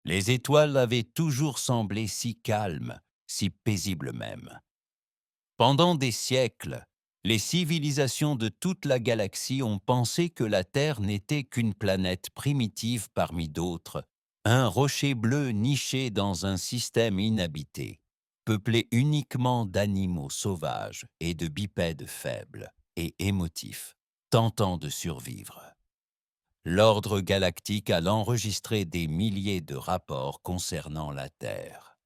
Les étoiles avaient toujours semblé si calmes, si paisibles même. Pendant des siècles, les civilisations de toute la galaxie ont pensé que la Terre n'était qu'une planète primitive parmi d'autres, un rocher bleu niché dans un système inhabité, peuplé uniquement d'animaux sauvages et de bipèdes faibles et émotifs, tentant de survivre. L'ordre galactique a enregistré des milliers de rapports concernant la Terre.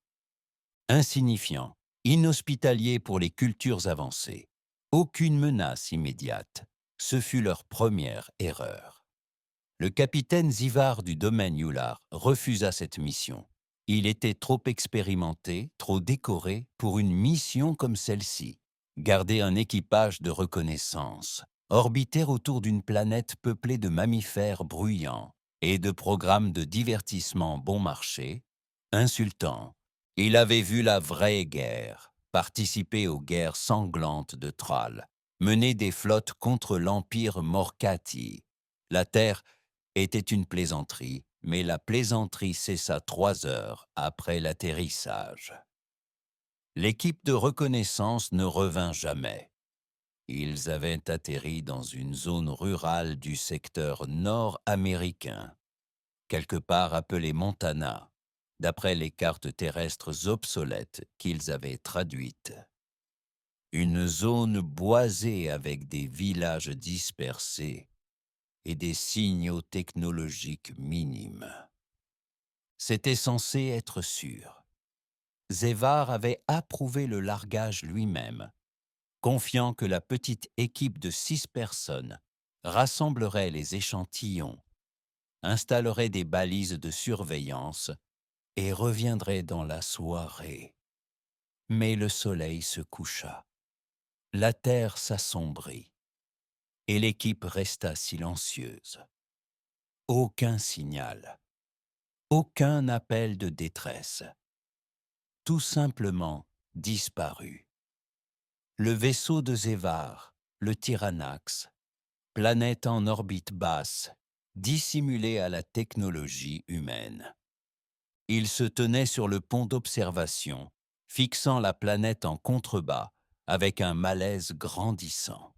Insignifiant, inhospitalier pour les cultures avancées, aucune menace immédiate, ce fut leur première erreur. Le capitaine Zivar du domaine Yular refusa cette mission. Il était trop expérimenté, trop décoré pour une mission comme celle-ci. Garder un équipage de reconnaissance, orbiter autour d'une planète peuplée de mammifères bruyants et de programmes de divertissement bon marché, insultant. Il avait vu la vraie guerre, participer aux guerres sanglantes de Thrall, mener des flottes contre l'Empire Morkati. La Terre était une plaisanterie, mais la plaisanterie cessa 3 heures après l'atterrissage. L'équipe de reconnaissance ne revint jamais. Ils avaient atterri dans une zone rurale du secteur nord-américain, quelque part appelée Montana, d'après les cartes terrestres obsolètes qu'ils avaient traduites. Une zone boisée avec des villages dispersés et des signaux technologiques minimes. C'était censé être sûr. Zévar avait approuvé le largage lui-même, confiant que la petite équipe de 6 personnes rassemblerait les échantillons, installerait des balises de surveillance et reviendrait dans la soirée. Mais le soleil se coucha, la terre s'assombrit et l'équipe resta silencieuse. Aucun signal, aucun appel de détresse, tout simplement disparu. Le vaisseau de Zévar, le Tyrannax, planète en orbite basse, dissimulée à la technologie humaine. Il se tenait sur le pont d'observation, fixant la planète en contrebas, avec un malaise grandissant.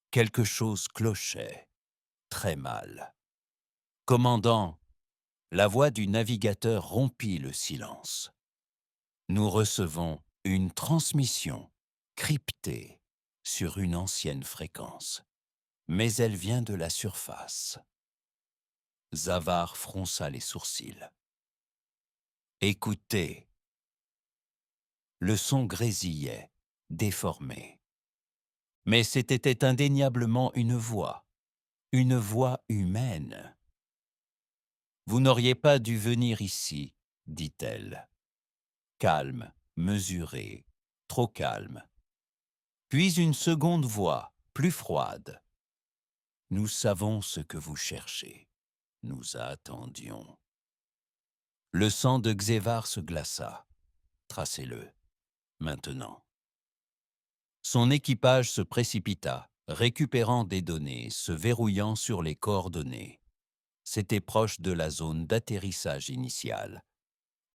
Quelque chose clochait, très mal. Commandant, la voix du navigateur rompit le silence. Nous recevons une transmission cryptée sur une ancienne fréquence, mais elle vient de la surface. Zavar fronça les sourcils. Écoutez. Le son grésillait, déformé. Mais c'était indéniablement une voix humaine. Vous n'auriez pas dû venir ici, dit-elle. Calme, mesuré, trop calme. Puis une seconde voix, plus froide. Nous savons ce que vous cherchez. Nous attendions. Le sang de Xévar se glaça. Tracez-le, maintenant. Son équipage se précipita, récupérant des données, se verrouillant sur les coordonnées. C'était proche de la zone d'atterrissage initiale.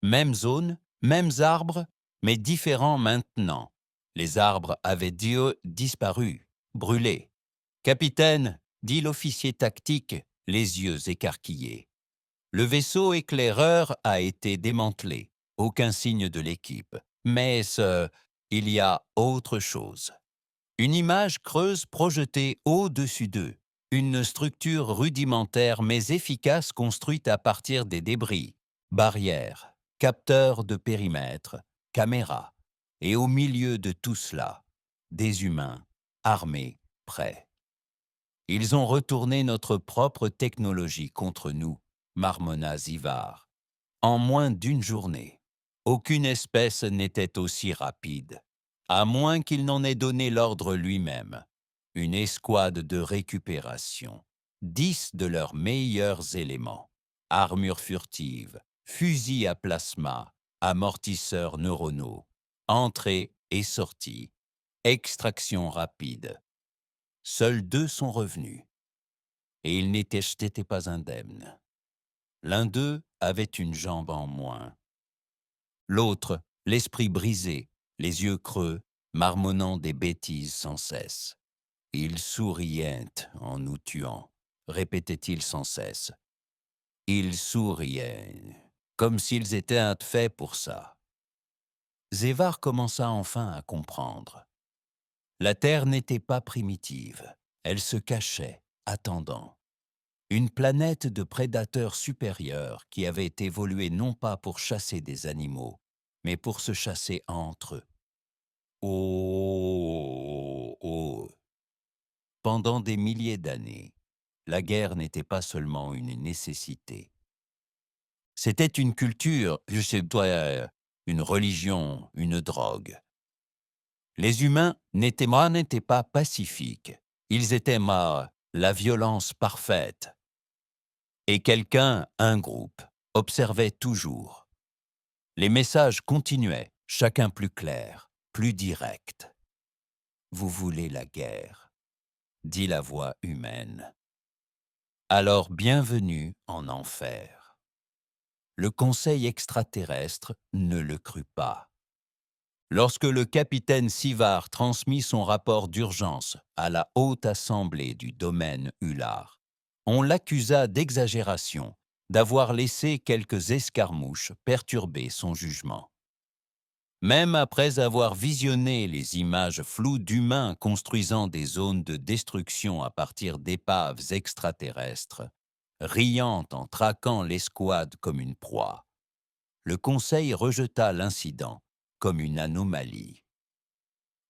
Même zone, mêmes arbres, mais différents maintenant. Les arbres avaient disparu, brûlés. Capitaine, dit l'officier tactique, les yeux écarquillés. Le vaisseau éclaireur a été démantelé. Aucun signe de l'équipe. Mais il y a autre chose. Une image creuse projetée au-dessus d'eux. Une structure rudimentaire mais efficace construite à partir des débris. Barrières, capteurs de périmètre, caméras. Et au milieu de tout cela, des humains, armés, prêts. Ils ont retourné notre propre technologie contre nous, marmonna Zivar. En moins d'une journée, aucune espèce n'était aussi rapide, à moins qu'il n'en ait donné l'ordre lui-même. Une escouade de récupération, 10 de leurs meilleurs éléments, armure furtive, fusils à plasma, amortisseurs neuronaux, entrée et sortie, extraction rapide. Seuls 2 sont revenus, et ils n'étaient pas indemnes. L'un d'eux avait une jambe en moins. L'autre, l'esprit brisé, les yeux creux, marmonnant des bêtises sans cesse. Ils souriaient en nous tuant, répétait-il sans cesse. Ils souriaient, comme s'ils étaient faits pour ça. Zévar commença enfin à comprendre. La Terre n'était pas primitive, elle se cachait, attendant. Une planète de prédateurs supérieurs qui avait évolué non pas pour chasser des animaux, mais pour se chasser entre eux. Oh, oh. Pendant des milliers d'années, la guerre n'était pas seulement une nécessité. C'était une culture, une religion, une drogue. Les humains n'étaient pas pacifiques. Ils étaient la violence parfaite. Et quelqu'un, un groupe, observait toujours. Les messages continuaient, chacun plus clair, plus direct. Vous voulez la guerre, dit la voix humaine. Alors bienvenue en enfer. Le conseil extraterrestre ne le crut pas. Lorsque le capitaine Sivar transmit son rapport d'urgence à la haute assemblée du domaine Ular, on l'accusa d'exagération, d'avoir laissé quelques escarmouches perturber son jugement. Même après avoir visionné les images floues d'humains construisant des zones de destruction à partir d'épaves extraterrestres, riant en traquant l'escouade comme une proie, le Conseil rejeta l'incident comme une anomalie.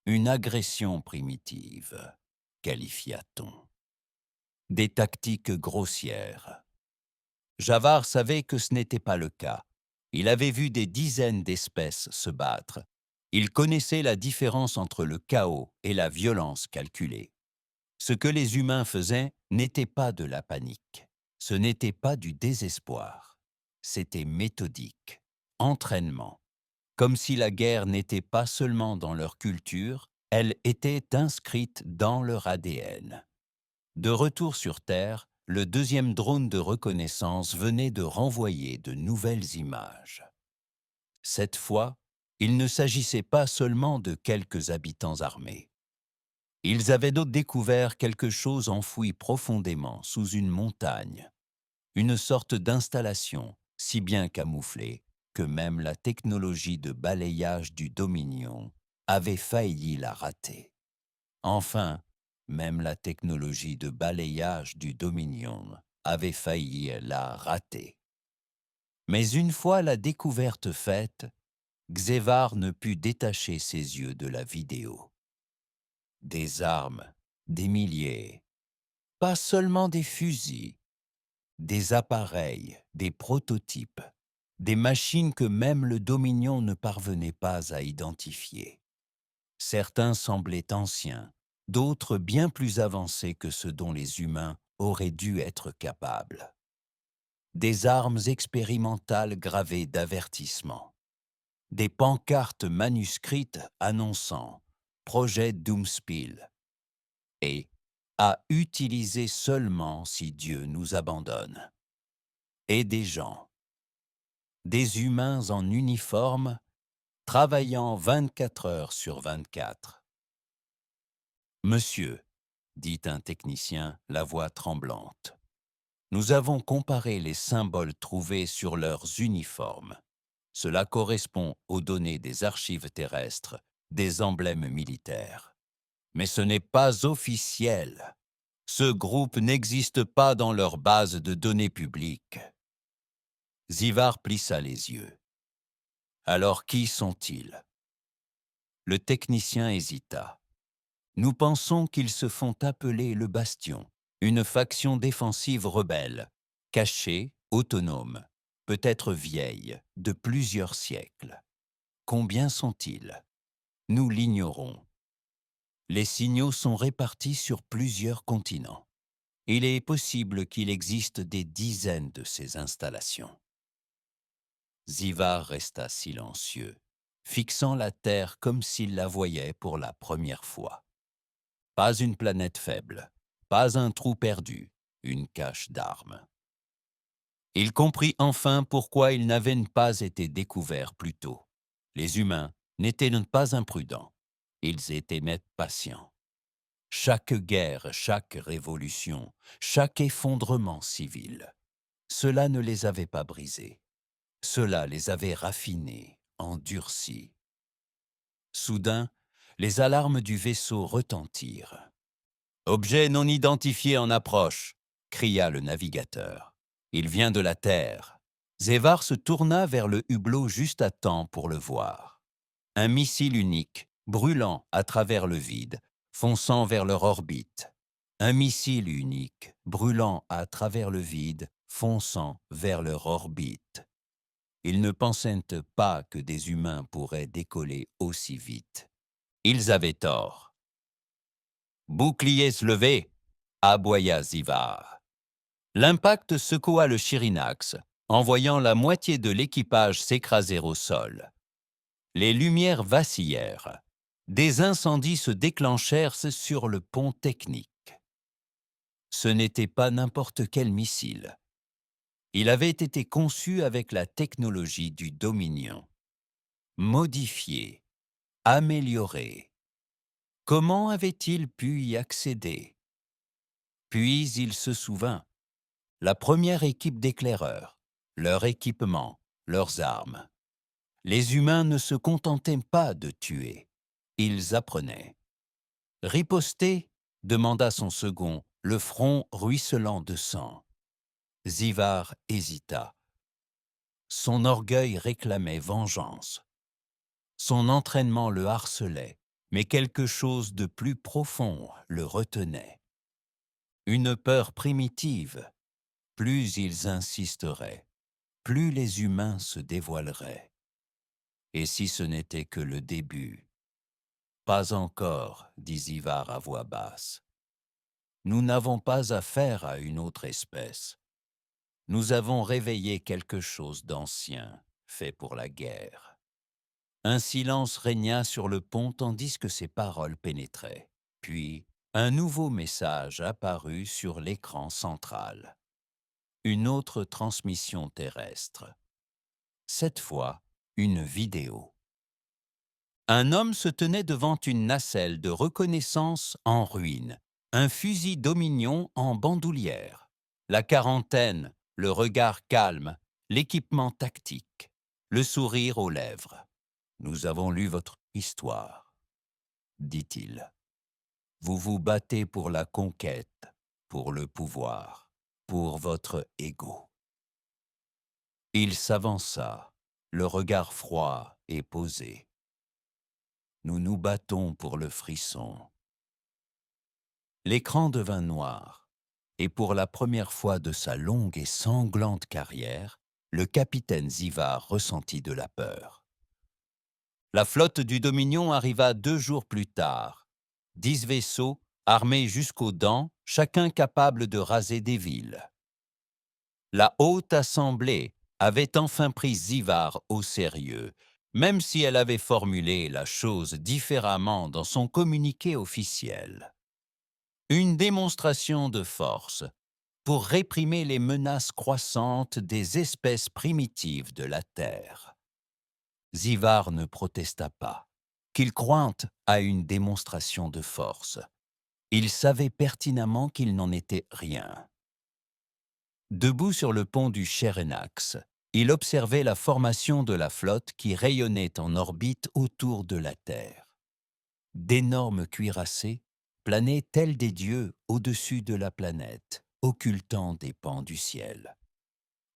Une agression primitive, qualifia-t-on. Des tactiques grossières. Javar savait que ce n'était pas le cas. Il avait vu des dizaines d'espèces se battre. Il connaissait la différence entre le chaos et la violence calculée. Ce que les humains faisaient n'était pas de la panique. Ce n'était pas du désespoir. C'était méthodique, entraînement. Comme si la guerre n'était pas seulement dans leur culture, elle était inscrite dans leur ADN. De retour sur Terre, le deuxième drone de reconnaissance venait de renvoyer de nouvelles images. Cette fois, il ne s'agissait pas seulement de quelques habitants armés. Ils avaient donc découvert quelque chose enfoui profondément sous une montagne, une sorte d'installation si bien camouflée que même la technologie de balayage du Dominion avait failli la rater. Enfin, même la technologie de balayage du Dominion avait failli la rater. Mais une fois la découverte faite, Xevar ne put détacher ses yeux de la vidéo. Des armes, des milliers, pas seulement des fusils, des appareils, des prototypes, des machines que même le Dominion ne parvenait pas à identifier. Certains semblaient anciens, d'autres bien plus avancés que ce dont les humains auraient dû être capables. Des armes expérimentales gravées d'avertissement. Des pancartes manuscrites annonçant «Projet Doomspiel» et «À utiliser seulement si Dieu nous abandonne». Et des gens, des humains en uniforme, travaillant 24 heures sur 24. Monsieur, dit un technicien, la voix tremblante, nous avons comparé les symboles trouvés sur leurs uniformes. Cela correspond aux données des archives terrestres, des emblèmes militaires. Mais ce n'est pas officiel. Ce groupe n'existe pas dans leur base de données publiques. Zivar plissa les yeux. Alors qui sont-ils? Le technicien hésita. Nous pensons qu'ils se font appeler le Bastion, une faction défensive rebelle, cachée, autonome, peut-être vieille, de plusieurs siècles. Combien sont-ils? Nous l'ignorons. Les signaux sont répartis sur plusieurs continents. Il est possible qu'il existe des dizaines de ces installations. Zivar resta silencieux, fixant la Terre comme s'il la voyait pour la première fois. Pas une planète faible, pas un trou perdu, une cache d'armes. Il comprit enfin pourquoi ils n'avaient pas été découverts plus tôt. Les humains n'étaient pas imprudents. Ils étaient même patients. Chaque guerre, chaque révolution, chaque effondrement civil, cela ne les avait pas brisés. Cela les avait raffinés, endurcis. Soudain, les alarmes du vaisseau retentirent. « Objet non identifié en approche !» cria le navigateur. « Il vient de la Terre. » Zévar se tourna vers le hublot juste à temps pour le voir. Un missile unique, brûlant à travers le vide, fonçant vers leur orbite. Un missile unique, brûlant à travers le vide, fonçant vers leur orbite. Ils ne pensaient pas que des humains pourraient décoller aussi vite. Ils avaient tort. « Boucliers levés !» aboya Zivar. L'impact secoua le Chirinax, envoyant la moitié de l'équipage s'écraser au sol. Les lumières vacillèrent. Des incendies se déclenchèrent sur le pont technique. Ce n'était pas n'importe quel missile. Il avait été conçu avec la technologie du Dominion. Modifié, amélioré. Comment avait-il pu y accéder? Puis il se souvint. La première équipe d'éclaireurs, leur équipement, leurs armes. Les humains ne se contentaient pas de tuer, ils apprenaient. Riposter, demanda son second, le front ruisselant de sang. Zivar hésita. Son orgueil réclamait vengeance. Son entraînement le harcelait, mais quelque chose de plus profond le retenait. Une peur primitive. Plus ils insisteraient, plus les humains se dévoileraient. Et si ce n'était que le début? Pas encore, dit Zivar à voix basse. Nous n'avons pas affaire à une autre espèce. Nous avons réveillé quelque chose d'ancien, fait pour la guerre. Un silence régna sur le pont tandis que ces paroles pénétraient. Puis, un nouveau message apparut sur l'écran central. Une autre transmission terrestre. Cette fois, une vidéo. Un homme se tenait devant une nacelle de reconnaissance en ruine, un fusil Dominion en bandoulière, la quarantaine, le regard calme, l'équipement tactique, le sourire aux lèvres. « Nous avons lu votre histoire, » dit-il. « Vous vous battez pour la conquête, pour le pouvoir, pour votre ego. » Il s'avança, le regard froid et posé. Nous nous battons pour le frisson. L'écran devint noir, et pour la première fois de sa longue et sanglante carrière, le capitaine Zivar ressentit de la peur. La flotte du Dominion arriva 2 jours plus tard. 10 vaisseaux, armés jusqu'aux dents, chacun capable de raser des villes. La haute assemblée avait enfin pris Zivar au sérieux, même si elle avait formulé la chose différemment dans son communiqué officiel. Une démonstration de force pour réprimer les menaces croissantes des espèces primitives de la Terre. Zivar ne protesta pas, qu'il crointe à une démonstration de force. Il savait pertinemment qu'il n'en était rien. Debout sur le pont du Cherenax, il observait la formation de la flotte qui rayonnait en orbite autour de la Terre. D'énormes cuirassés planaient tels des dieux au-dessus de la planète, occultant des pans du ciel.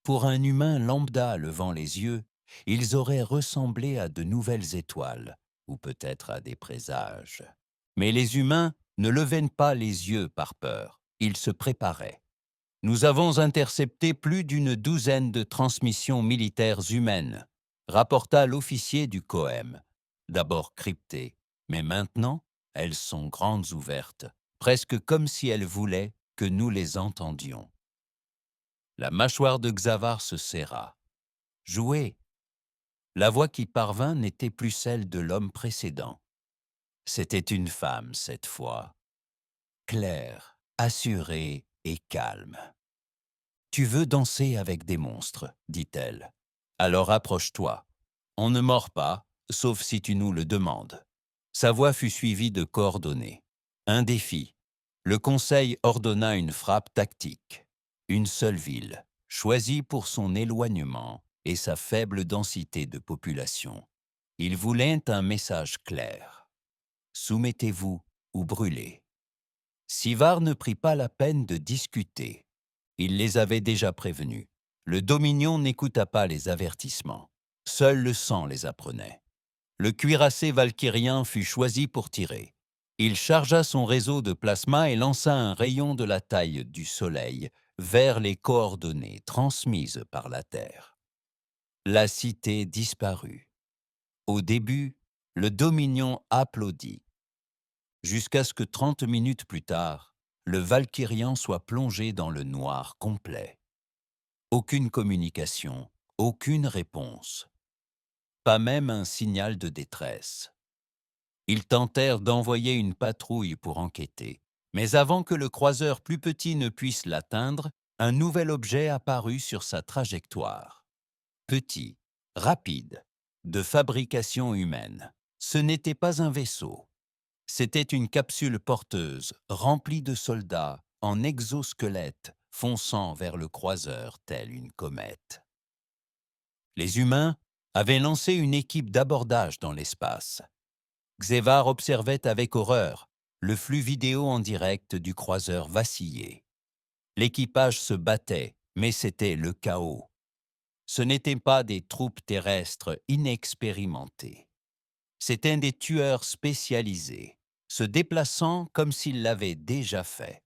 Pour un humain lambda levant les yeux, ils auraient ressemblé à de nouvelles étoiles, ou peut-être à des présages. Mais les humains ne levaient pas les yeux par peur, ils se préparaient. Nous avons intercepté plus d'une douzaine de transmissions militaires humaines, rapporta l'officier du COEM, d'abord cryptées, mais maintenant elles sont grandes ouvertes, presque comme si elles voulaient que nous les entendions. La mâchoire de Xavar se serra. Jouer. La voix qui parvint n'était plus celle de l'homme précédent. C'était une femme cette fois, claire, assurée et calme. Tu veux danser avec des monstres, dit-elle. Alors approche-toi. On ne mord pas, sauf si tu nous le demandes. Sa voix fut suivie de coordonnées. Un défi. Le conseil ordonna une frappe tactique. Une seule ville, choisie pour son éloignement et sa faible densité de population. Il voulait un message clair. Soumettez-vous ou brûlez. Sivar ne prit pas la peine de discuter. Il les avait déjà prévenus. Le Dominion n'écouta pas les avertissements. Seul le sang les apprenait. Le cuirassé valkyrien fut choisi pour tirer. Il chargea son réseau de plasma et lança un rayon de la taille du Soleil vers les coordonnées transmises par la Terre. La cité disparut. Au début, le Dominion applaudit, jusqu'à ce que 30 minutes plus tard, le Valkyrien soit plongé dans le noir complet. Aucune communication, aucune réponse. Pas même un signal de détresse. Ils tentèrent d'envoyer une patrouille pour enquêter, mais avant que le croiseur plus petit ne puisse l'atteindre, un nouvel objet apparut sur sa trajectoire. Petit, rapide, de fabrication humaine. Ce n'était pas un vaisseau. C'était une capsule porteuse, remplie de soldats, en exosquelette, fonçant vers le croiseur telle une comète. Les humains avaient lancé une équipe d'abordage dans l'espace. Xevar observait avec horreur le flux vidéo en direct du croiseur vaciller. L'équipage se battait, mais c'était le chaos. Ce n'étaient pas des troupes terrestres inexpérimentées. C'étaient des tueurs spécialisés, se déplaçant comme s'ils l'avaient déjà fait.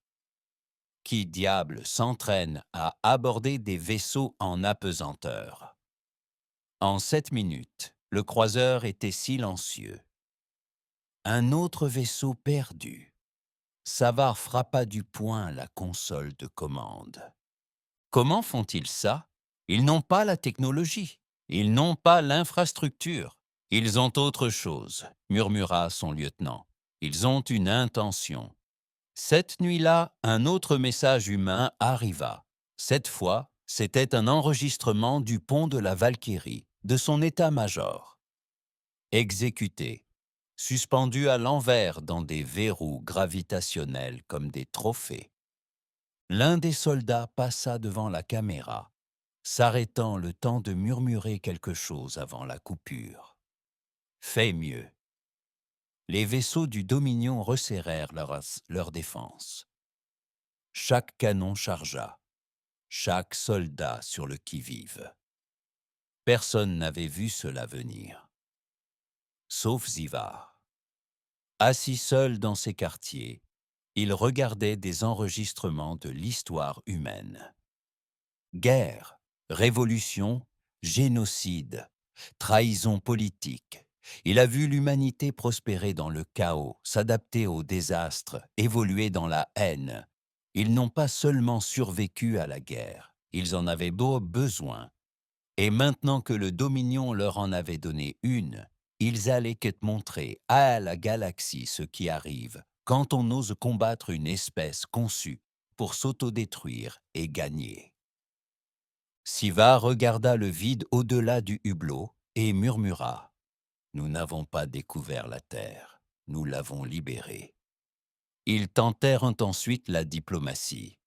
Qui diable s'entraîne à aborder des vaisseaux en apesanteur? En 7 minutes, le croiseur était silencieux. Un autre vaisseau perdu. Savar frappa du poing la console de commande. Comment font-ils ça? Ils n'ont pas la technologie. Ils n'ont pas l'infrastructure. Ils ont autre chose, murmura son lieutenant. Ils ont une intention. Cette nuit-là, un autre message humain arriva. Cette fois, c'était un enregistrement du pont de la Valkyrie, de son état-major. Exécuté, suspendu à l'envers dans des verrous gravitationnels comme des trophées. L'un des soldats passa devant la caméra, s'arrêtant le temps de murmurer quelque chose avant la coupure. Fait mieux. Les vaisseaux du Dominion resserrèrent leur défense. Chaque canon chargea, chaque soldat sur le qui-vive. Personne n'avait vu cela venir, sauf Zivar. Assis seul dans ses quartiers, il regardait des enregistrements de l'histoire humaine. Guerre, révolution, génocide, trahison politique. Il a vu l'humanité prospérer dans le chaos, s'adapter au désastre, évoluer dans la haine. Ils n'ont pas seulement survécu à la guerre, ils en avaient besoin. Et maintenant que le Dominion leur en avait donné une, ils allaient que montrer à la galaxie ce qui arrive quand on ose combattre une espèce conçue pour s'autodétruire et gagner. Siva regarda le vide au-delà du hublot et murmura « Nous n'avons pas découvert la Terre, nous l'avons libérée. » Ils tentèrent ensuite la diplomatie.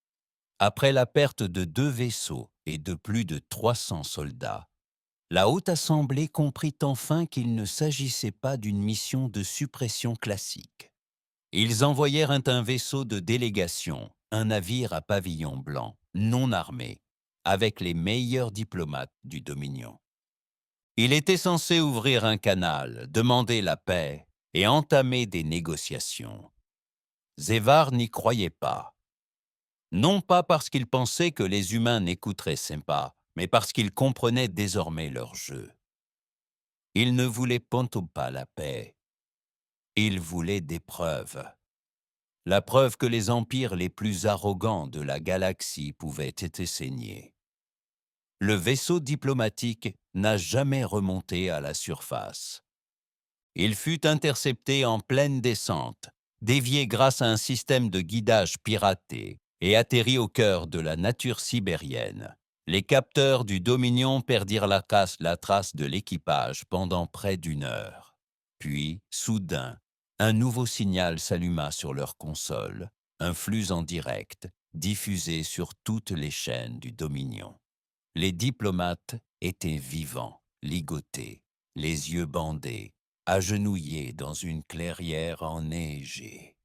Après la perte de 2 vaisseaux et de plus de 300 soldats, la Haute Assemblée comprit enfin qu'il ne s'agissait pas d'une mission de suppression classique. Ils envoyèrent un vaisseau de délégation, un navire à pavillon blanc, non armé, avec les meilleurs diplomates du Dominion. Il était censé ouvrir un canal, demander la paix et entamer des négociations. Xevar n'y croyait pas. Non pas parce qu'il pensait que les humains n'écouteraient pas, mais parce qu'il comprenait désormais leur jeu. Il ne voulait pas la paix. Il voulait des preuves. La preuve que les empires les plus arrogants de la galaxie pouvaient être saignés. Le vaisseau diplomatique n'a jamais remonté à la surface. Il fut intercepté en pleine descente, dévié grâce à un système de guidage piraté et atterrit au cœur de la nature sibérienne. Les capteurs du Dominion perdirent la trace de l'équipage pendant près d'une heure. Puis, soudain, un nouveau signal s'alluma sur leur console, un flux en direct, diffusé sur toutes les chaînes du Dominion. Les diplomates étaient vivants, ligotés, les yeux bandés, agenouillés dans une clairière enneigée.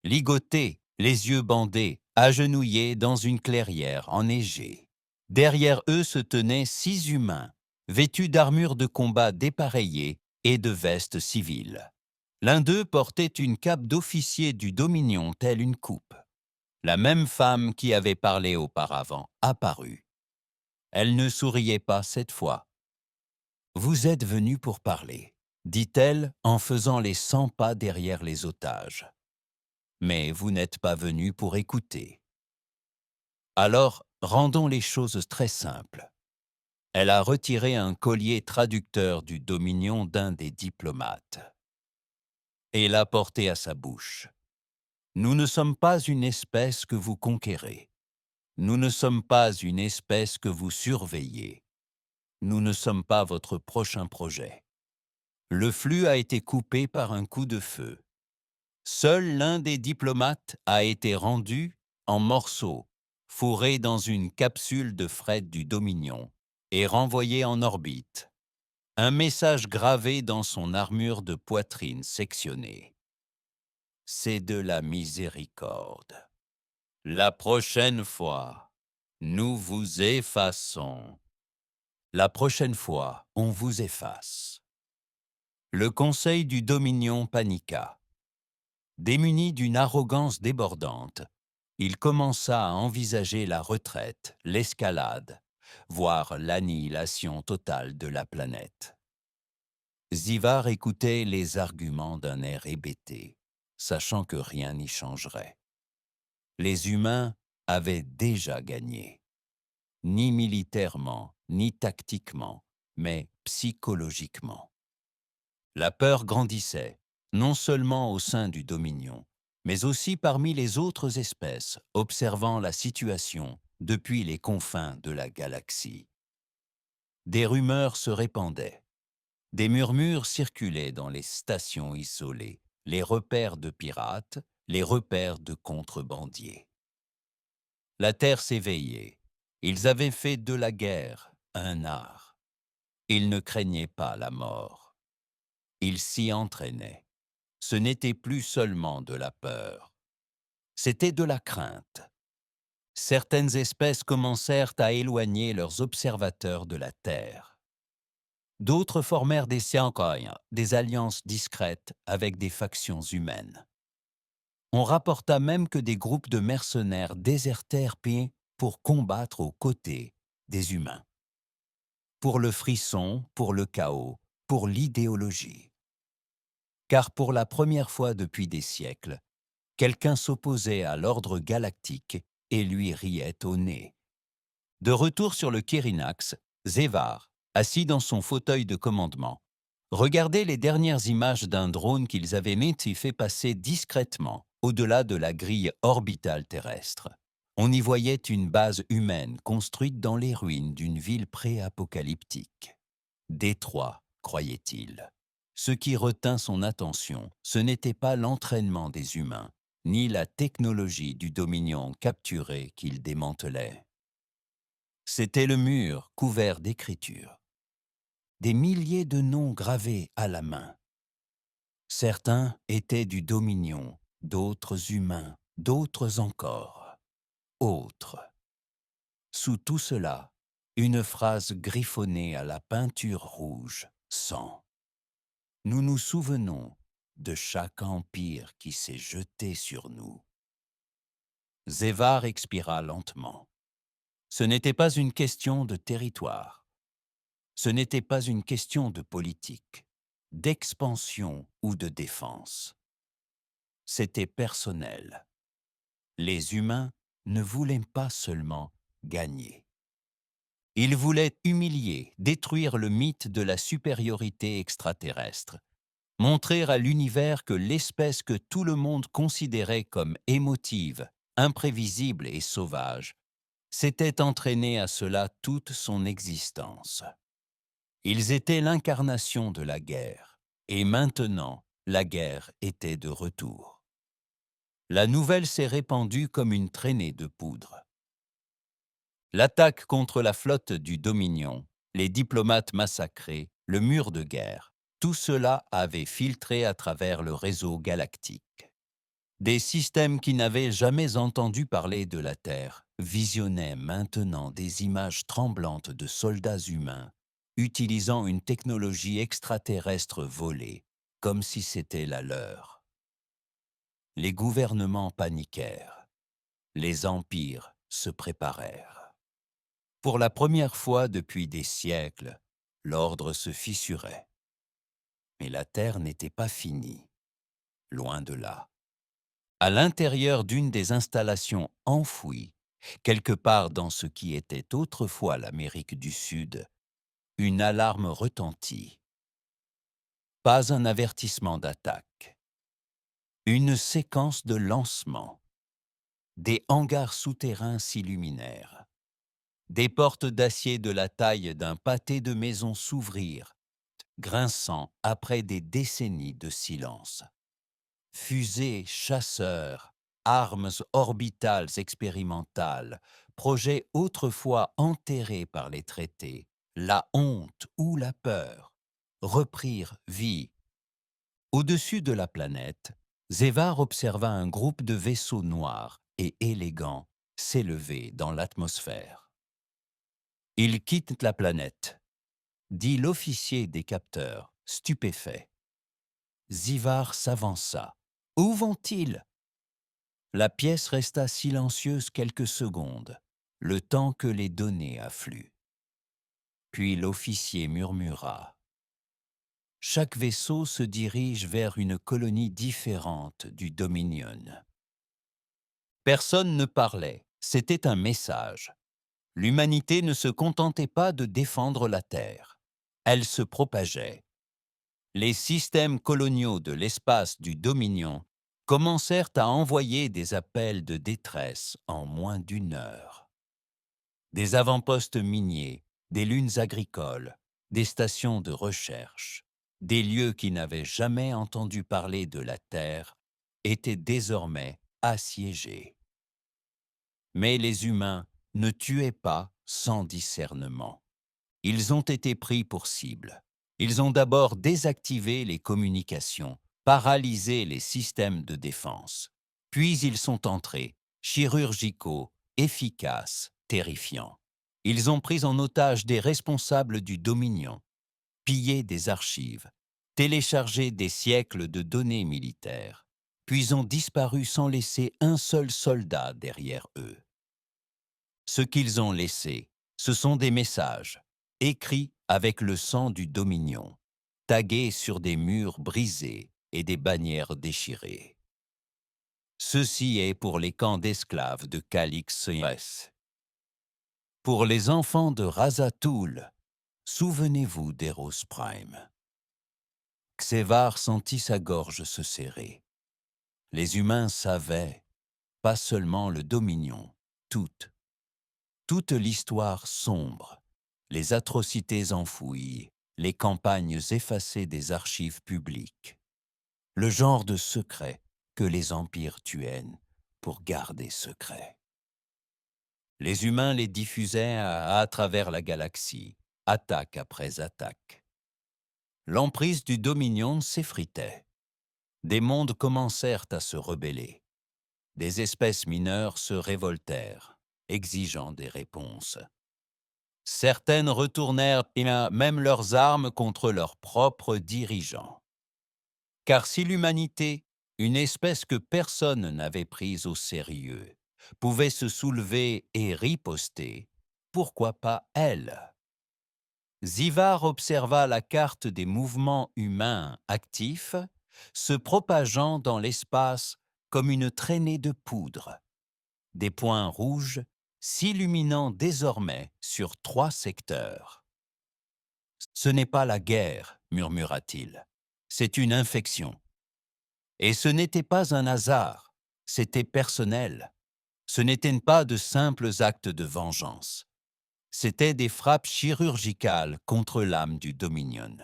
Ligotés, les yeux bandés, agenouillés dans une clairière enneigée. Derrière eux se tenaient 6 humains, vêtus d'armures de combat dépareillées et de vestes civiles. L'un d'eux portait une cape d'officier du Dominion telle une coupe. La même femme qui avait parlé auparavant apparut. Elle ne souriait pas cette fois. « Vous êtes venus pour parler », dit-elle en faisant les 100 pas derrière les otages. « Mais vous n'êtes pas venus pour écouter. Alors, rendons les choses très simples. » Elle a retiré un collier traducteur du Dominion d'un des diplomates et l'a porté à sa bouche. « Nous ne sommes pas une espèce que vous conquérez. Nous ne sommes pas une espèce que vous surveillez. Nous ne sommes pas votre prochain projet. Le flux a été coupé par un coup de feu. Seul l'un des diplomates a été rendu en morceaux, fourré dans une capsule de fret du Dominion et renvoyé en orbite. Un message gravé dans son armure de poitrine sectionnée. C'est de la miséricorde. La prochaine fois, nous vous effaçons. La prochaine fois, on vous efface. Le conseil du Dominion paniqua. Démuni d'une arrogance débordante, il commença à envisager la retraite, l'escalade, voire l'annihilation totale de la planète. Zivar écoutait les arguments d'un air hébété, sachant que rien n'y changerait. Les humains avaient déjà gagné, ni militairement, ni tactiquement, mais psychologiquement. La peur grandissait, non seulement au sein du Dominion, mais aussi parmi les autres espèces observant la situation depuis les confins de la galaxie. Des rumeurs se répandaient. Des murmures circulaient dans les stations isolées, les repères de pirates, les repères de contrebandiers. La Terre s'éveillait. Ils avaient fait de la guerre un art. Ils ne craignaient pas la mort. Ils s'y entraînaient. Ce n'était plus seulement de la peur. C'était de la crainte. Certaines espèces commencèrent à éloigner leurs observateurs de la Terre. D'autres formèrent des alliances discrètes avec des factions humaines. On rapporta même que des groupes de mercenaires désertèrent pied pour combattre aux côtés des humains. Pour le frisson, pour le chaos, pour l'idéologie. Car pour la première fois depuis des siècles, quelqu'un s'opposait à l'ordre galactique et lui riait au nez. De retour sur le Kérinax, Zévar, assis dans son fauteuil de commandement, regardait les dernières images d'un drone qu'ils avaient fait passer discrètement au-delà de la grille orbitale terrestre. On y voyait une base humaine construite dans les ruines d'une ville pré-apocalyptique. Détroit, croyait-il. Ce qui retint son attention, ce n'était pas l'entraînement des humains, ni la technologie du Dominion capturé qu'il démantelait. C'était le mur couvert d'écritures. Des milliers de noms gravés à la main. Certains étaient du Dominion, d'autres humains, d'autres encore, autres. Sous tout cela, une phrase griffonnée à la peinture rouge, sang. Nous nous souvenons de chaque empire qui s'est jeté sur nous. Zévar expira lentement. Ce n'était pas une question de territoire. Ce n'était pas une question de politique, d'expansion ou de défense. C'était personnel. Les humains ne voulaient pas seulement gagner. Ils voulaient humilier, détruire le mythe de la supériorité extraterrestre, montrer à l'univers que l'espèce que tout le monde considérait comme émotive, imprévisible et sauvage, s'était entraîné à cela toute son existence. Ils étaient l'incarnation de la guerre, et maintenant, la guerre était de retour. La nouvelle s'est répandue comme une traînée de poudre. L'attaque contre la flotte du Dominion, les diplomates massacrés, le mur de guerre, tout cela avait filtré à travers le réseau galactique. Des systèmes qui n'avaient jamais entendu parler de la Terre visionnaient maintenant des images tremblantes de soldats humains utilisant une technologie extraterrestre volée, comme si c'était la leur. Les gouvernements paniquèrent. Les empires se préparèrent. Pour la première fois depuis des siècles, l'ordre se fissurait. Mais la Terre n'était pas finie, loin de là. À l'intérieur d'une des installations enfouies, quelque part dans ce qui était autrefois l'Amérique du Sud, une alarme retentit. Pas un avertissement d'attaque. Une séquence de lancement. Des hangars souterrains s'illuminèrent. Des portes d'acier de la taille d'un pâté de maison s'ouvrirent, grinçant après des décennies de silence. Fusées, chasseurs, armes orbitales expérimentales, projets autrefois enterrés par les traités, la honte ou la peur, reprirent vie. Au-dessus de la planète, Zévar observa un groupe de vaisseaux noirs et élégants s'élever dans l'atmosphère. « Ils quittent la planète », dit l'officier des capteurs, stupéfait. Zévar s'avança. « Où vont-ils » La pièce resta silencieuse quelques secondes, le temps que les données affluent. Puis l'officier murmura. Chaque vaisseau se dirige vers une colonie différente du Dominion. Personne ne parlait, c'était un message. L'humanité ne se contentait pas de défendre la Terre. Elle se propageait. Les systèmes coloniaux de l'espace du Dominion commencèrent à envoyer des appels de détresse en moins d'une heure. Des avant-postes miniers, des lunes agricoles, des stations de recherche, des lieux qui n'avaient jamais entendu parler de la Terre étaient désormais assiégés. Mais les humains ne tuaient pas sans discernement. Ils ont été pris pour cible. Ils ont d'abord désactivé les communications, paralysé les systèmes de défense. Puis ils sont entrés, chirurgicaux, efficaces, terrifiants. Ils ont pris en otage des responsables du Dominion, pillé des archives, téléchargé des siècles de données militaires, puis ont disparu sans laisser un seul soldat derrière eux. Ce qu'ils ont laissé, ce sont des messages, écrits avec le sang du Dominion, tagués sur des murs brisés et des bannières déchirées. Ceci est pour les camps d'esclaves de Calix-Cs. Pour les enfants de Razatoul, souvenez-vous d'Eros Prime. Xevar sentit sa gorge se serrer. Les humains savaient, pas seulement le Dominion, toute l'histoire sombre, les atrocités enfouies, les campagnes effacées des archives publiques, le genre de secret que les empires tuaient pour garder secret. Les humains les diffusaient à travers la galaxie, attaque après attaque. L'emprise du Dominion s'effritait. Des mondes commencèrent à se rebeller. Des espèces mineures se révoltèrent, exigeant des réponses. Certaines retournèrent même leurs armes contre leurs propres dirigeants. Car si l'humanité, une espèce que personne n'avait prise au sérieux, pouvait se soulever et riposter, pourquoi pas elle? Zévar observa la carte des mouvements humains actifs se propageant dans l'espace comme une traînée de poudre. Des points rouges s'illuminant désormais sur 3 secteurs. « Ce n'est pas la guerre, murmura-t-il, c'est une infection. Et ce n'était pas un hasard, c'était personnel. Ce n'étaient pas de simples actes de vengeance. C'étaient des frappes chirurgicales contre l'âme du Dominion.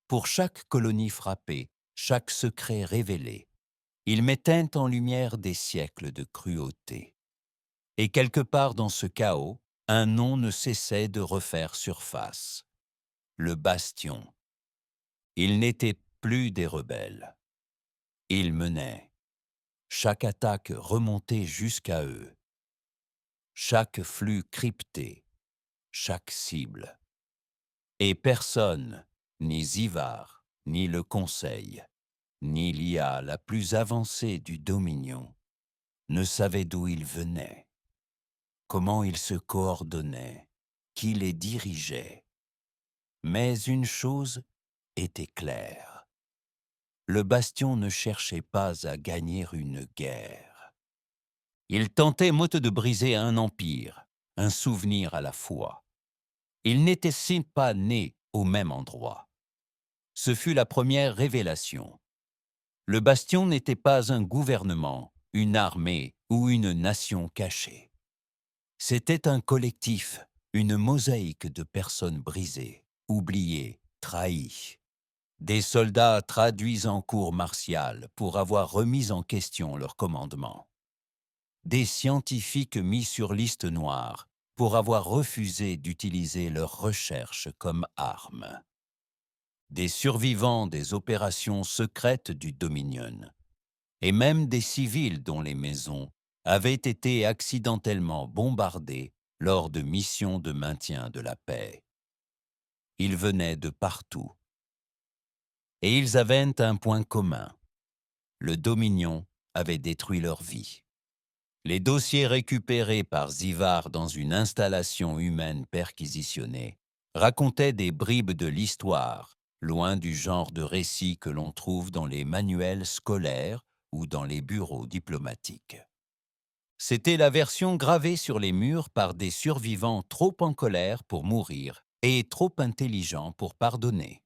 Pour chaque colonie frappée, chaque secret révélé, ils mettaient en lumière des siècles de cruauté. Et quelque part dans ce chaos, un nom ne cessait de refaire surface. Le Bastion. Ils n'étaient plus des rebelles. Ils menaient. Chaque attaque remontait jusqu'à eux. Chaque flux crypté. Chaque cible. Et personne, ni Zivar, ni le Conseil, ni l'IA la plus avancée du Dominion, ne savait d'où ils venaient, comment ils se coordonnaient, qui les dirigeait. Mais une chose était claire. Le Bastion ne cherchait pas à gagner une guerre. Il tentait motte de briser un empire, un souvenir à la fois. Il n'était pas né au même endroit. Ce fut la première révélation. Le Bastion n'était pas un gouvernement, une armée ou une nation cachée. C'était un collectif, une mosaïque de personnes brisées, oubliées, trahies. Des soldats traduits en cour martiale pour avoir remis en question leur commandement. Des scientifiques mis sur liste noire pour avoir refusé d'utiliser leurs recherches comme armes. Des survivants des opérations secrètes du Dominion, et même des civils dont les maisons avaient été accidentellement bombardées lors de missions de maintien de la paix. Ils venaient de partout. Et ils avaient un point commun. Le Dominion avait détruit leur vie. Les dossiers récupérés par Zivar dans une installation humaine perquisitionnée racontaient des bribes de l'histoire, loin du genre de récits que l'on trouve dans les manuels scolaires ou dans les bureaux diplomatiques. C'était la version gravée sur les murs par des survivants trop en colère pour mourir et trop intelligents pour pardonner.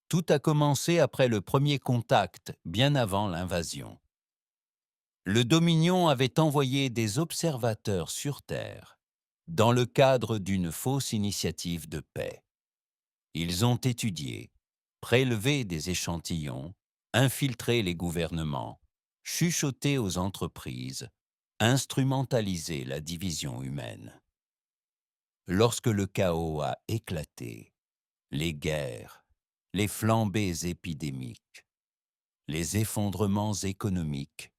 Tout a commencé après le premier contact, bien avant l'invasion. Le Dominion avait envoyé des observateurs sur Terre dans le cadre d'une fausse initiative de paix. Ils ont étudié, prélevé des échantillons, infiltré les gouvernements, chuchoté aux entreprises, instrumentalisé la division humaine. Lorsque le chaos a éclaté, les guerres, les flambées épidémiques, les effondrements économiques,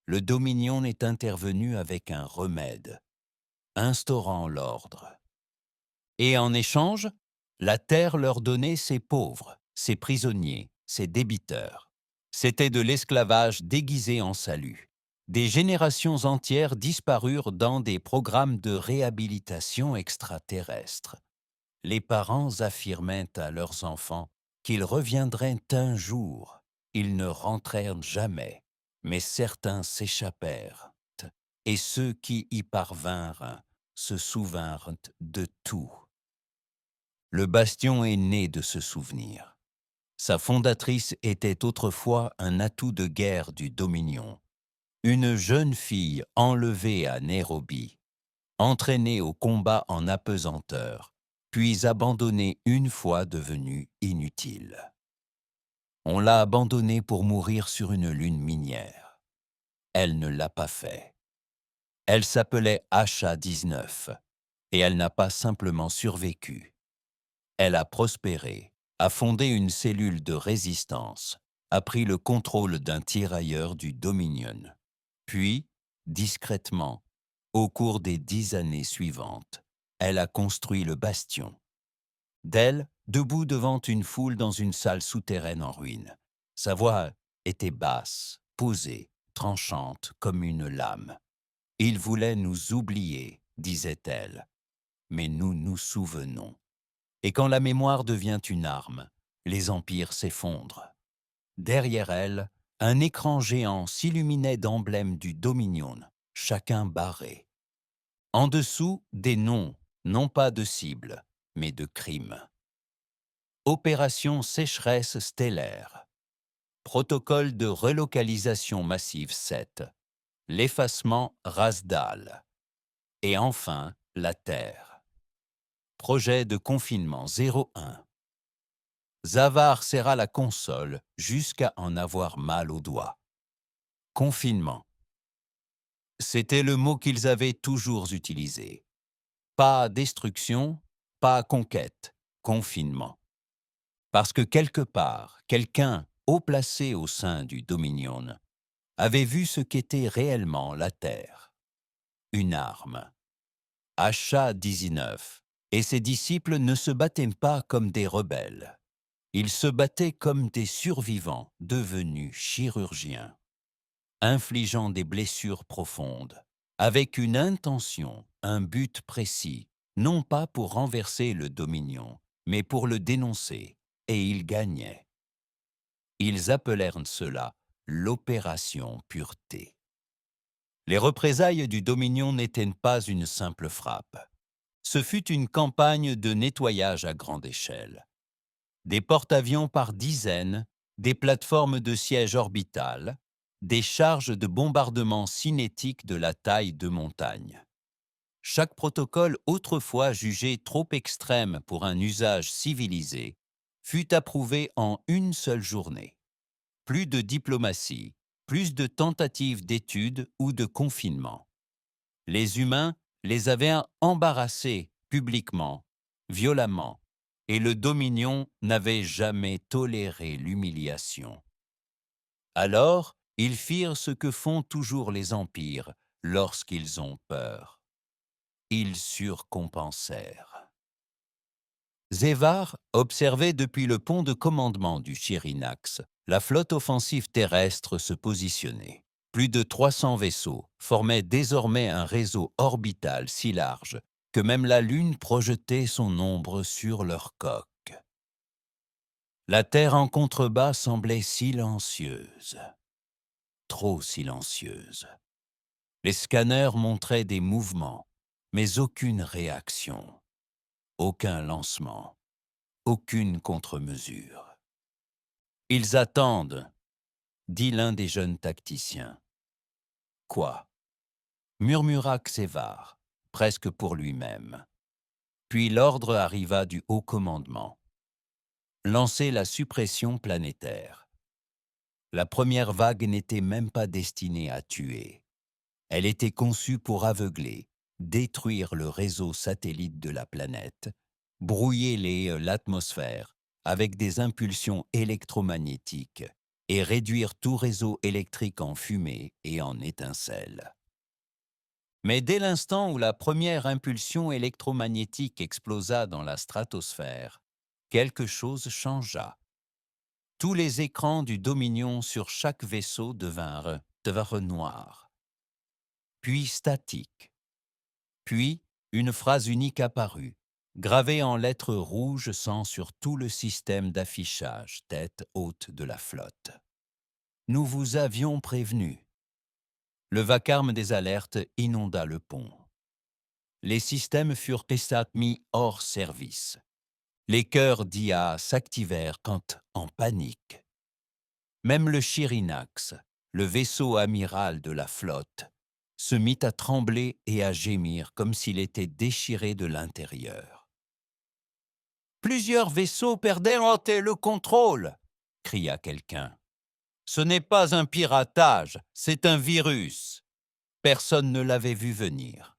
le Dominion est intervenu avec un remède, instaurant l'ordre. Et en échange, la terre leur donnait ses pauvres, ses prisonniers, ses débiteurs. C'était de l'esclavage déguisé en salut. Des générations entières disparurent dans des programmes de réhabilitation extraterrestres. Les parents affirmaient à leurs enfants qu'ils reviendraient un jour. Ils ne rentrèrent jamais, mais certains s'échappèrent. Et ceux qui y parvinrent se souvinrent de tout. Le Bastion est né de ce souvenir. Sa fondatrice était autrefois un atout de guerre du Dominion. Une jeune fille enlevée à Nairobi, entraînée au combat en apesanteur, puis abandonnée une fois devenue inutile. On l'a abandonnée pour mourir sur une lune minière. Elle ne l'a pas fait. Elle s'appelait HA-19 et elle n'a pas simplement survécu. Elle a prospéré, a fondé une cellule de résistance, a pris le contrôle d'un tirailleur du Dominion. Puis, discrètement, au cours des 10 années suivantes, elle a construit le Bastion. D'elle, debout devant une foule dans une salle souterraine en ruine. Sa voix était basse, posée, tranchante comme une lame. « Il voulait nous oublier », disait-elle, « mais nous nous souvenons. Et quand la mémoire devient une arme, les empires s'effondrent. » Derrière elle, un écran géant s'illuminait d'emblèmes du Dominion, chacun barré. En dessous, des noms, non pas de cibles, mais de crimes. Opération sécheresse stellaire. Protocole de relocalisation massive 7. l'effacement Rasdal. Et enfin, la Terre. Projet de confinement 01. Zavar serra la console jusqu'à en avoir mal aux doigts. Confinement. C'était le mot qu'ils avaient toujours utilisé. Pas destruction, pas conquête, confinement. Parce que quelque part, quelqu'un, haut placé au sein du Dominion, avait vu ce qu'était réellement la Terre. Une arme. Asha 19 et ses disciples ne se battaient pas comme des rebelles. Ils se battaient comme des survivants devenus chirurgiens, infligeant des blessures profondes, avec une intention, un but précis, non pas pour renverser le Dominion, mais pour le dénoncer, et ils gagnaient. Ils appelèrent cela l'opération Pureté. Les représailles du Dominion n'étaient pas une simple frappe. Ce fut une campagne de nettoyage à grande échelle. Des porte-avions par dizaines, des plateformes de siège orbitales, des charges de bombardement cinétique de la taille de montagne. Chaque protocole autrefois jugé trop extrême pour un usage civilisé fut approuvé en une seule journée. Plus de diplomatie, plus de tentatives d'études ou de confinement. Les humains les avaient embarrassés publiquement, violemment, et le Dominion n'avait jamais toléré l'humiliation. Alors, ils firent ce que font toujours les empires lorsqu'ils ont peur. Ils surcompensèrent. Zévar observait depuis le pont de commandement du Chirinax la flotte offensive terrestre se positionner. Plus de 300 vaisseaux formaient désormais un réseau orbital si large que même la Lune projetait son ombre sur leur coque. La Terre en contrebas semblait silencieuse, trop silencieuse. Les scanners montraient des mouvements, mais aucune réaction, aucun lancement, aucune contre-mesure. « Ils attendent », dit l'un des jeunes tacticiens. « Quoi » murmura Xévar, presque pour lui-même. Puis l'ordre arriva du haut commandement. Lancer la suppression planétaire. La première vague n'était même pas destinée à tuer. Elle était conçue pour aveugler, détruire le réseau satellite de la planète, brouiller l'atmosphère avec des impulsions électromagnétiques et réduire tout réseau électrique en fumée et en étincelles. Mais dès l'instant où la première impulsion électromagnétique explosa dans la stratosphère, quelque chose changea. Tous les écrans du Dominion sur chaque vaisseau devinrent noirs, puis statiques. Puis, une phrase unique apparut, gravée en lettres rouges sang sur tout le système d'affichage tête haute de la flotte. « Nous vous avions prévenu. » Le vacarme des alertes inonda le pont. Les systèmes furent mis hors service. Les cœurs d'IA s'activèrent quand, en panique. Même le Chirinax, le vaisseau amiral de la flotte, se mit à trembler et à gémir comme s'il était déchiré de l'intérieur. « Plusieurs vaisseaux perdaient le contrôle !» cria quelqu'un. « Ce n'est pas un piratage, c'est un virus. » Personne ne l'avait vu venir.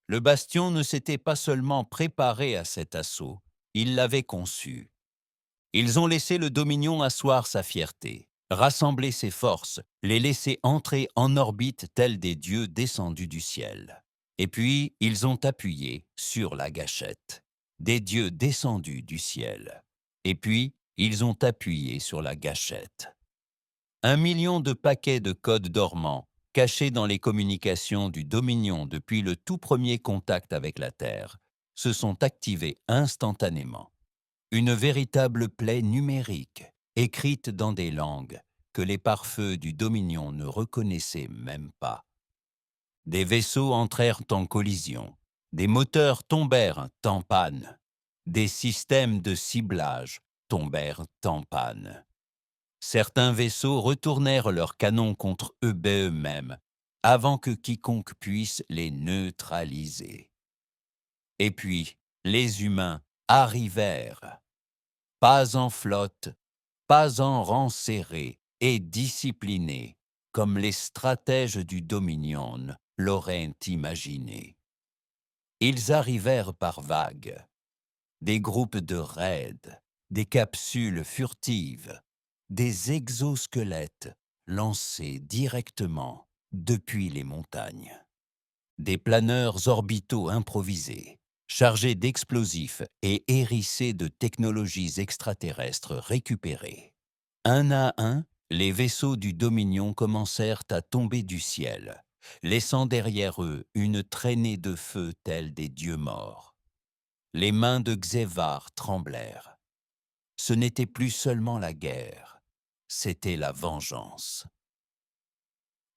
Le Bastion ne s'était pas seulement préparé à cet assaut, il l'avait conçu. Ils ont laissé le Dominion asseoir sa fierté, rassembler ses forces, les laisser entrer en orbite tels des dieux descendus du ciel. Et puis, ils ont appuyé sur la gâchette, des dieux descendus du ciel. Et puis, ils ont appuyé sur la gâchette. 1 million de paquets de codes dormants, cachés dans les communications du Dominion depuis le tout premier contact avec la Terre, se sont activés instantanément. Une véritable plaie numérique, écrite dans des langues que les pare-feux du Dominion ne reconnaissaient même pas. Des vaisseaux entrèrent en collision, des moteurs tombèrent en panne, des systèmes de ciblage tombèrent en panne. Certains vaisseaux retournèrent leurs canons contre eux-mêmes, avant que quiconque puisse les neutraliser. Et puis, les humains arrivèrent, pas en flotte, pas en rang serré et disciplinés, comme les stratèges du Dominion l'auraient imaginé. Ils arrivèrent par vagues, des groupes de raids, des capsules furtives, des exosquelettes lancés directement depuis les montagnes, des planeurs orbitaux improvisés, chargés d'explosifs et hérissés de technologies extraterrestres récupérées. Un à un, les vaisseaux du Dominion commencèrent à tomber du ciel, laissant derrière eux une traînée de feu telle des dieux morts. Les mains de Xevar tremblèrent. Ce n'était plus seulement la guerre, c'était la vengeance.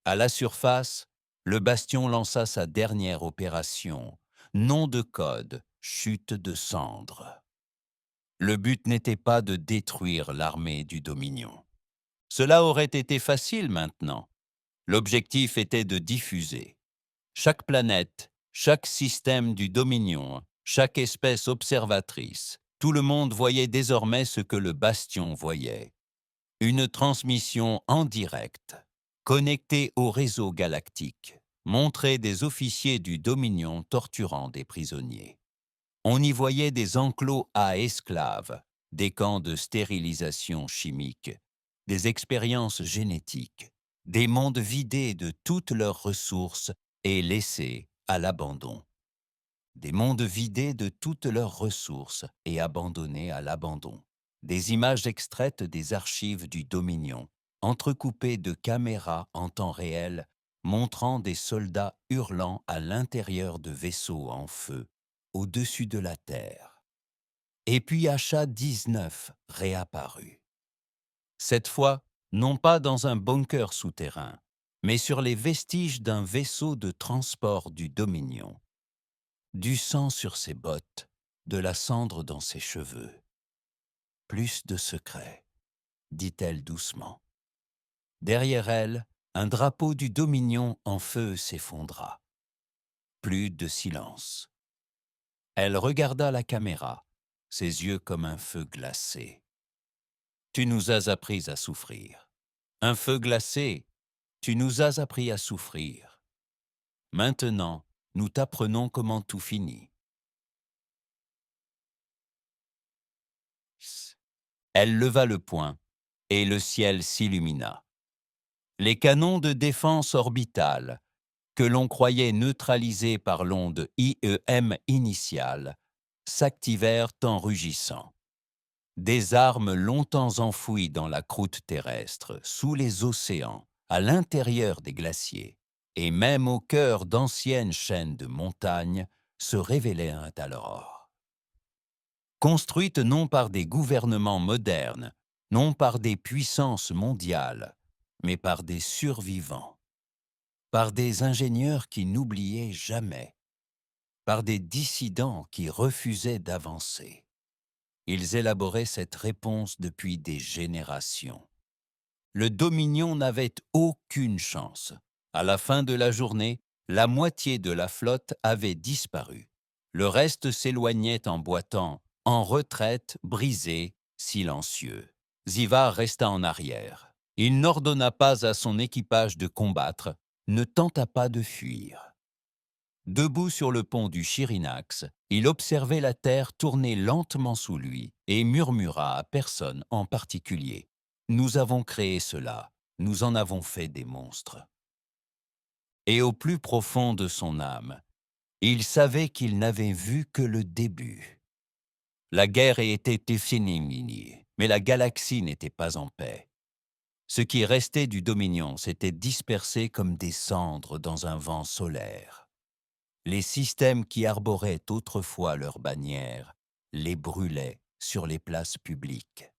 À la surface, le Bastion lança sa dernière opération, nom de code, chute de cendres. Le but n'était pas de détruire l'armée du Dominion. Cela aurait été facile maintenant. L'objectif était de diffuser. Chaque planète, chaque système du Dominion, chaque espèce observatrice, tout le monde voyait désormais ce que le Bastion voyait. Une transmission en direct, connectée au réseau galactique, montrait des officiers du Dominion torturant des prisonniers. On y voyait des enclos à esclaves, des camps de stérilisation chimique, des expériences génétiques, des mondes vidés de toutes leurs ressources et laissés à l'abandon. Des mondes vidés de toutes leurs ressources et abandonnés à l'abandon. Des images extraites des archives du Dominion, entrecoupées de caméras en temps réel, montrant des soldats hurlant à l'intérieur de vaisseaux en feu, au-dessus de la Terre. Et puis Achat-19 réapparut. Cette fois, non pas dans un bunker souterrain, mais sur les vestiges d'un vaisseau de transport du Dominion. Du sang sur ses bottes, de la cendre dans ses cheveux. Plus de secrets, dit-elle doucement. Derrière elle, un drapeau du Dominion en feu s'effondra. Plus de silence. Elle regarda la caméra, ses yeux comme un feu glacé. Tu nous as appris à souffrir. Un feu glacé, tu nous as appris à souffrir. Maintenant, nous t'apprenons comment tout finit. Elle leva le poing, et le ciel s'illumina. Les canons de défense orbitale, que l'on croyait neutralisés par l'onde IEM initiale, s'activèrent en rugissant. Des armes longtemps enfouies dans la croûte terrestre, sous les océans, à l'intérieur des glaciers, et même au cœur d'anciennes chaînes de montagnes, se révélèrent alors. Construites non par des gouvernements modernes, non par des puissances mondiales, mais par des survivants, par des ingénieurs qui n'oubliaient jamais, par des dissidents qui refusaient d'avancer. Ils élaboraient cette réponse depuis des générations. Le Dominion n'avait aucune chance. À la fin de la journée, la moitié de la flotte avait disparu. Le reste s'éloignait en boitant, en retraite, brisé, silencieux. Zivar resta en arrière. Il n'ordonna pas à son équipage de combattre, ne tenta pas de fuir. Debout sur le pont du Chirinax, il observait la terre tourner lentement sous lui et murmura à personne en particulier. « Nous avons créé cela, nous en avons fait des monstres. » Et au plus profond de son âme, il savait qu'il n'avait vu que le début. La guerre était finie, mais la galaxie n'était pas en paix. Ce qui restait du Dominion s'était dispersé comme des cendres dans un vent solaire. Les systèmes qui arboraient autrefois leurs bannières les brûlaient sur les places publiques.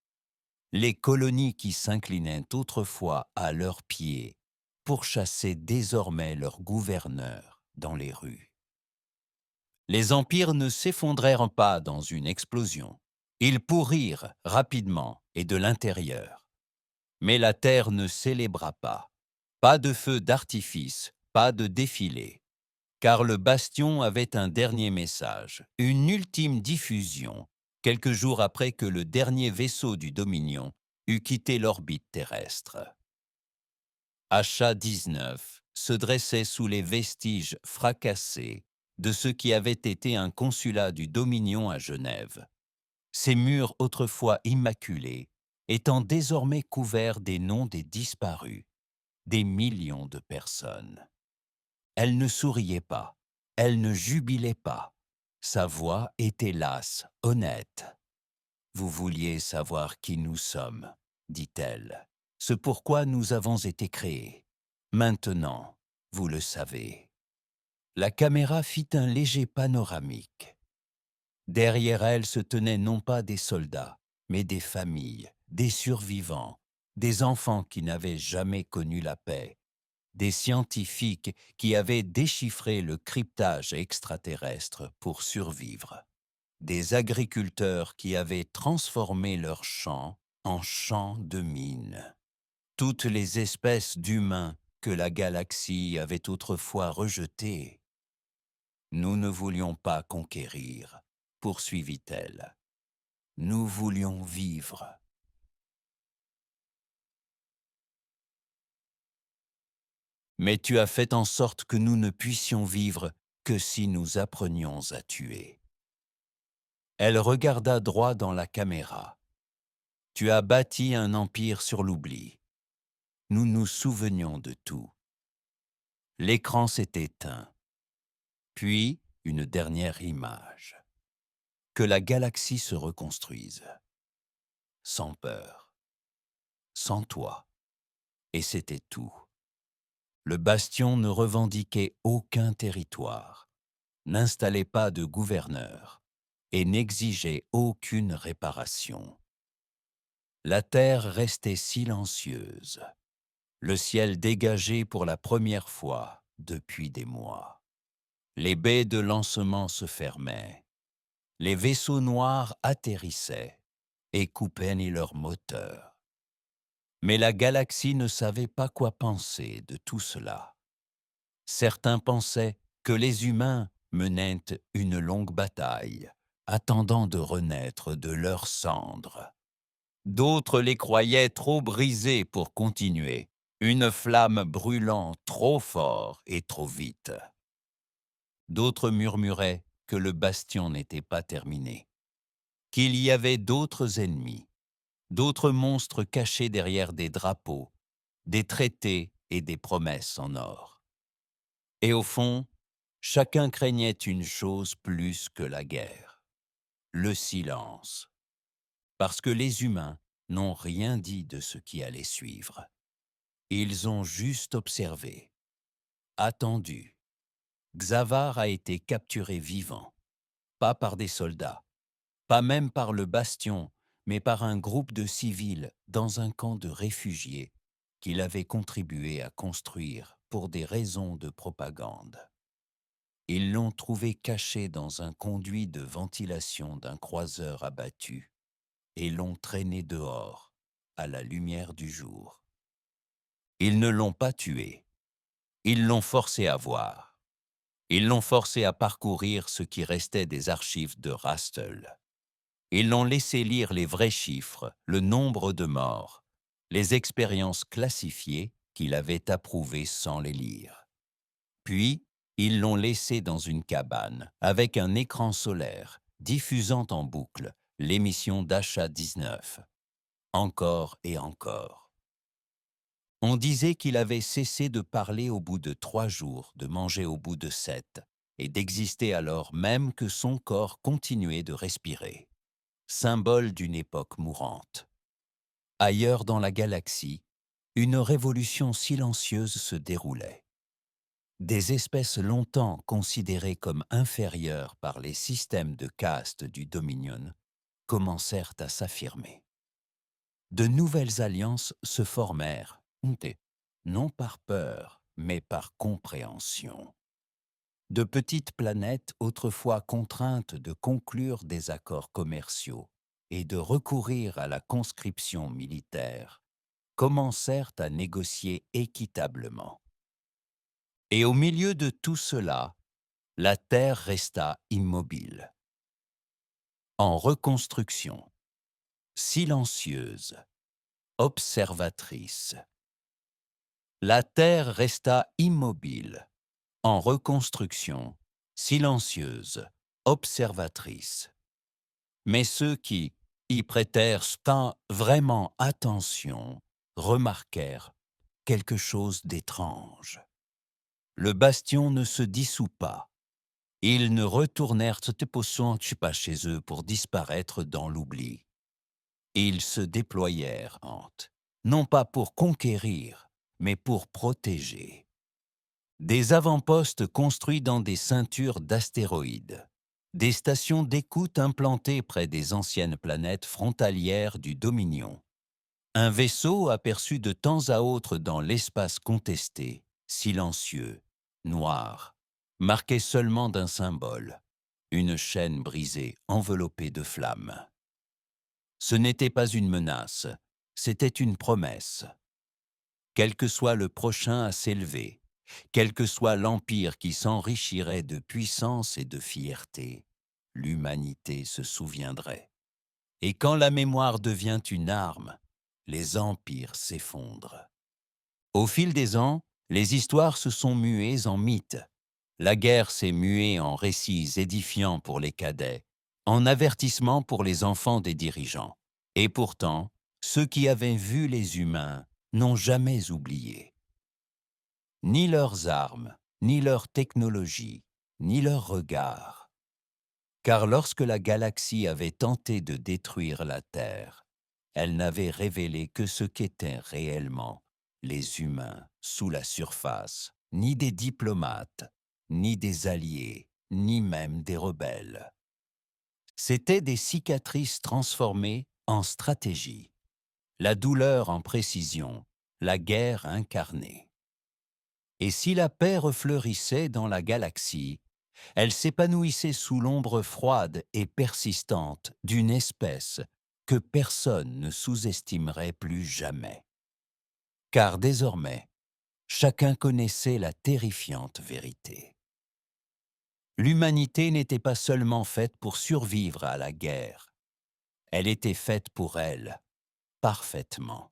Les colonies qui s'inclinaient autrefois à leurs pieds pourchassaient désormais leurs gouverneurs dans les rues. Les empires ne s'effondrèrent pas dans une explosion. Ils pourrirent rapidement et de l'intérieur. Mais la terre ne célébra pas. Pas de feu d'artifice, Pas de défilé, car le bastion avait un dernier message, une ultime diffusion, quelques jours après que le dernier vaisseau du Dominion eut quitté l'orbite terrestre. HA-19 se dressait sous les vestiges fracassés de ce qui avait été un consulat du Dominion à Genève. Ses murs autrefois immaculés étant désormais couverts des noms des disparus, des millions de personnes. Elle ne souriait pas, elle ne jubilait pas. Sa voix était lasse, honnête. « Vous vouliez savoir qui nous sommes, dit-elle, ce pourquoi nous avons été créés. Maintenant, vous le savez. » La caméra fit un léger panoramique. Derrière elle se tenaient non pas des soldats, mais des familles, des survivants, des enfants qui n'avaient jamais connu la paix, des scientifiques qui avaient déchiffré le cryptage extraterrestre pour survivre, des agriculteurs qui avaient transformé leurs champs en champs de mines. Toutes les espèces d'humains que la galaxie avait autrefois rejetées. Nous ne voulions pas conquérir, poursuivit-elle. Nous voulions vivre. Mais tu as fait en sorte que nous ne puissions vivre que si nous apprenions à tuer. Elle regarda droit dans la caméra. Tu as bâti un empire sur l'oubli. Nous nous souvenions de tout. L'écran s'est éteint. Puis, une dernière image. Que la galaxie se reconstruise. Sans peur. Sans toi. Et c'était tout. Le bastion ne revendiquait aucun territoire, n'installait pas de gouverneur et n'exigeait aucune réparation. La terre restait silencieuse, le ciel dégagé pour la première fois depuis des mois. Les baies de lancement se fermaient, les vaisseaux noirs atterrissaient et coupaient leurs moteurs. Mais la galaxie ne savait pas quoi penser de tout cela. Certains pensaient que les humains menaient une longue bataille, attendant de renaître de leurs cendres. D'autres les croyaient trop brisés pour continuer, une flamme brûlant trop fort et trop vite. D'autres murmuraient que le bastion n'était pas terminé, qu'il y avait d'autres ennemis, d'autres monstres cachés derrière des drapeaux, des traités et des promesses en or. Et au fond, chacun craignait une chose plus que la guerre, le silence, parce que les humains n'ont rien dit de ce qui allait suivre. Ils ont juste observé, attendu. Xavar a été capturé vivant, pas par des soldats, pas même par le bastion, mais par un groupe de civils dans un camp de réfugiés qu'il avait contribué à construire pour des raisons de propagande. Ils l'ont trouvé caché dans un conduit de ventilation d'un croiseur abattu et l'ont traîné dehors, à la lumière du jour. Ils ne l'ont pas tué. Ils l'ont forcé à voir. Ils l'ont forcé à parcourir ce qui restait des archives de Rastel. Ils l'ont laissé lire les vrais chiffres, le nombre de morts, les expériences classifiées qu'il avait approuvées sans les lire. Puis, ils l'ont laissé dans une cabane avec un écran solaire diffusant en boucle l'émission d'HA-19. Encore et encore. On disait qu'il avait cessé de parler au bout de 3 jours, de manger au bout de 7, et d'exister alors même que son corps continuait de respirer. Symbole d'une époque mourante. Ailleurs dans la galaxie, une révolution silencieuse se déroulait. Des espèces longtemps considérées comme inférieures par les systèmes de caste du Dominion commencèrent à s'affirmer. De nouvelles alliances se formèrent, non par peur, mais par compréhension. De petites planètes autrefois contraintes de conclure des accords commerciaux et de recourir à la conscription militaire commencèrent à négocier équitablement. Et au milieu de tout cela, la Terre resta immobile, en reconstruction, silencieuse, observatrice. La Terre resta immobile, en reconstruction, silencieuse, observatrice. Mais ceux qui y prêtèrent pas vraiment attention remarquèrent quelque chose d'étrange. Le bastion ne se dissout pas. Ils ne retournèrent pas chez eux pour disparaître dans l'oubli. Ils se déployèrent, non pas pour conquérir, mais pour protéger. Des avant-postes construits dans des ceintures d'astéroïdes, des stations d'écoute implantées près des anciennes planètes frontalières du Dominion, un vaisseau aperçu de temps à autre dans l'espace contesté, silencieux, noir, marqué seulement d'un symbole, une chaîne brisée enveloppée de flammes. Ce n'était pas une menace, c'était une promesse. Quel que soit le prochain à s'élever, quel que soit l'empire qui s'enrichirait de puissance et de fierté, l'humanité se souviendrait. Et quand la mémoire devient une arme, les empires s'effondrent. Au fil des ans, les histoires se sont muées en mythes. La guerre s'est muée en récits édifiants pour les cadets, en avertissements pour les enfants des dirigeants. Et pourtant, ceux qui avaient vu les humains n'ont jamais oublié. Ni leurs armes, ni leur technologie, ni leurs regards. Car lorsque la galaxie avait tenté de détruire la Terre, elle n'avait révélé que ce qu'étaient réellement les humains sous la surface, ni des diplomates, ni des alliés, ni même des rebelles. C'étaient des cicatrices transformées en stratégie, la douleur en précision, la guerre incarnée. Et si la paix refleurissait dans la galaxie, elle s'épanouissait sous l'ombre froide et persistante d'une espèce que personne ne sous-estimerait plus jamais. Car désormais, chacun connaissait la terrifiante vérité. L'humanité n'était pas seulement faite pour survivre à la guerre, elle était faite pour elle, parfaitement.